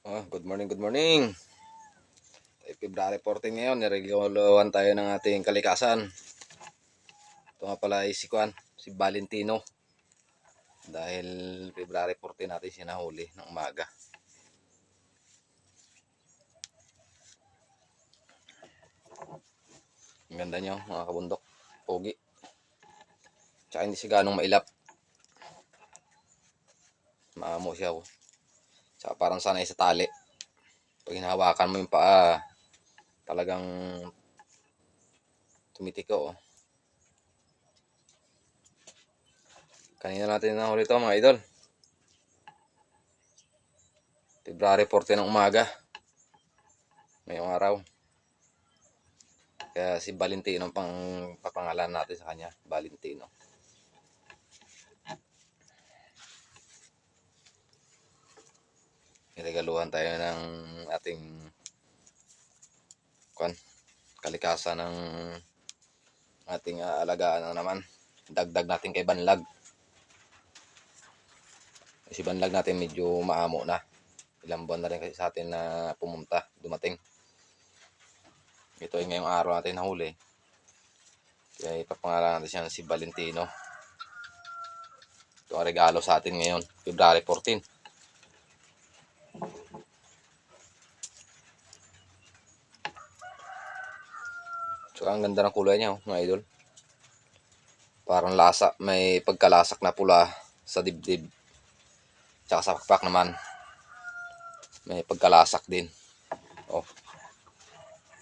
Good morning, good morning. February 14 ngayon, nireguluhan tayo ng ating kalikasan. Ito nga pala ay si Valentino. Dahil February 14 natin sinahuli ng umaga. Ang ganda nyo mga kabundok, pogi. Tsaka hindi siya ganong mailap. Maamo siya. Tsaka parang sanay sa tali. Pag hinahawakan mo yung paa, talagang tumitiko. Kanina natin nahuli ito mga idol. February 14 ng umaga. Ngayong araw. Kaya si Valentino ang papangalan natin sa kanya. Valentino. Niregaluhan tayo ng ating kalikasan ng ating alagaan na naman. Dagdag natin kay Banlag. Si Banlag natin medyo maamo na. Ilang buwan na rin kasi sa atin na dumating. Ito ay ngayong araw natin nahuli. Kaya ipapangalan natin siya si Valentino. Ito ang regalo sa atin ngayon, February 14. So ang ganda ng kulay niya mga idol. Parang may pagkalasak na pula sa dibdib. Tsaka sa pakpak naman, may pagkalasak din.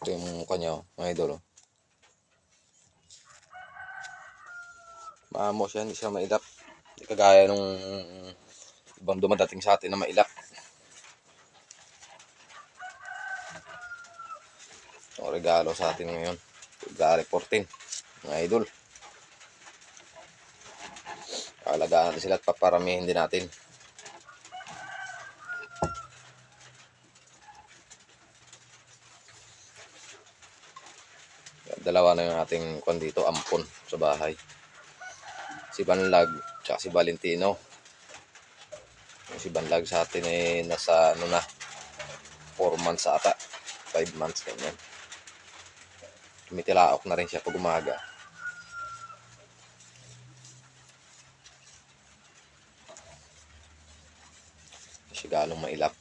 Ito yung mukha niya mga idol. Maamo siya, hindi siya mailap. Hindi kagaya nung ibang dumadating sa atin na mailap. Ang regalo sa atin ngayon, February 14, mga idol. Alagaan natin sila at paparamihin din natin. Dalawa na yung ating dito, ampon sa bahay. Si Banlag at si Valentino. Si Banlag sa atin ay nasa 4 months ata. 5 months ganyan. Tumitilaok na rin siya pag umaga. Siya galong mailap.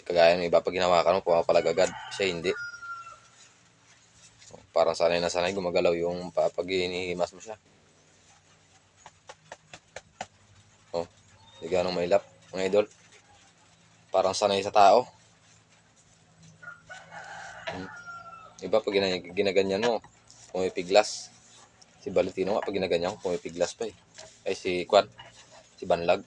Kagaya ng iba pag hinawakan mo, pumapalag agad. Siya hindi. Parang sanay na sanay gumagalaw yung pag hinihimas mo siya. Hindi ganong mailap mga idol. Parang sanay sa tao. Iba pag ginaganyan mo, pumipiglas. Si Valentino nga pag ginaganyan ko, pumipiglas pa eh. Ay si Banlag.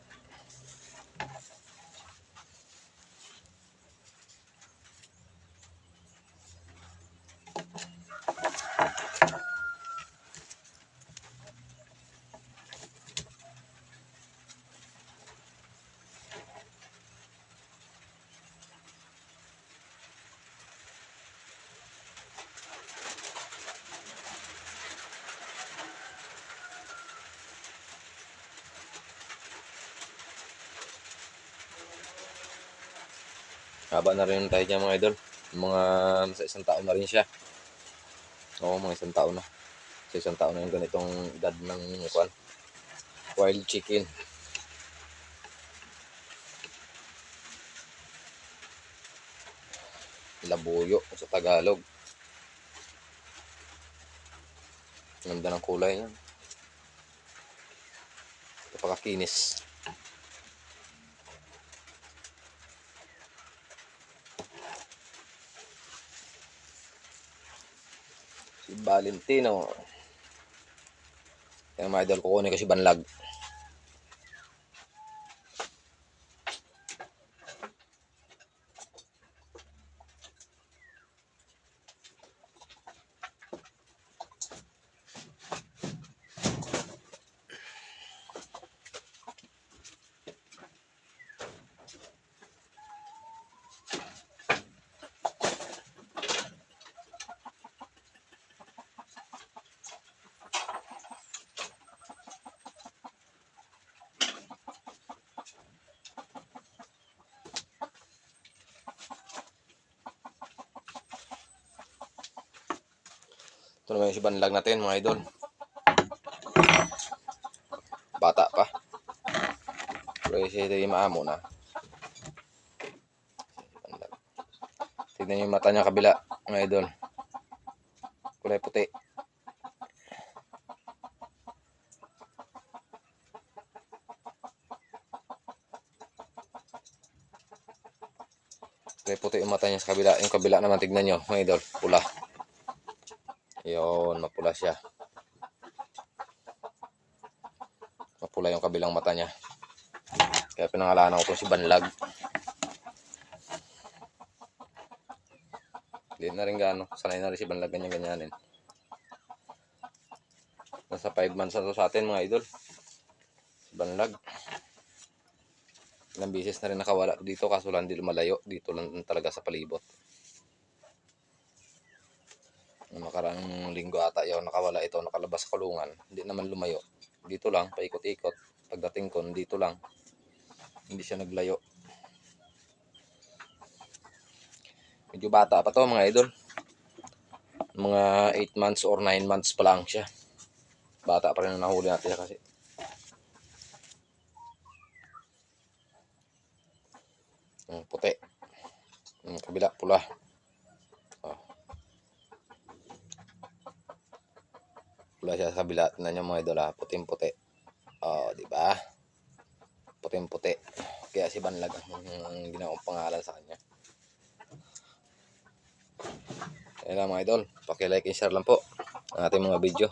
Haba na rin tayo dyan mga idol. Mga sa isang taon na rin siya. Mga isang taon na. Sa isang taon na yung ganitong edad ng wild chicken. Labuyo sa Tagalog. Ganda ng kulay niya. Napakakinis. Si Valentino. Kaya mga idol, kukunin ko si Banlag. Ito naman yung si Banlag natin mga idol. Bata pa. Pero ito yung maamo na. Tignan nyo yung mata niya kabila mga idol. Kulay puti. Kulay puti yung mata niya sa kabila. Yung kabila naman tignan nyo mga idol. Pula. Yun, mapula siya. Mapula yung kabilang mata niya. Kaya pinangalanan ko si Banlag. Hindi na rin gaano. Sanay na rin si Banlag ganyan-ganyanin. Nasa 5 months na to sa atin mga idol. Si Banlag. Ilang beses na rin nakawala dito kaso lang di lumalayo. Dito lang talaga sa palibot. Nakaraang linggo ata yun nakawala ito. Nakalabas sa kulungan. Hindi naman lumayo. Dito lang, paikot-ikot. Pagdating ko, dito lang. Hindi siya naglayo. Medyo bata pa to mga idol. Mga 8 months or 9 months pa lang siya. Bata pa rin na nahuli natin kasi. Puti. Kabila, pula. Oh. Pula siya sa kabila. Tingnan niyo mga idol ha. Puting-puti. Oh, di ba? Puting-puti. Kaya si Banlag ang ginawang pangalan sa kanya. Kaya lang mga idol, paki-like and share lang po ang ating mga video.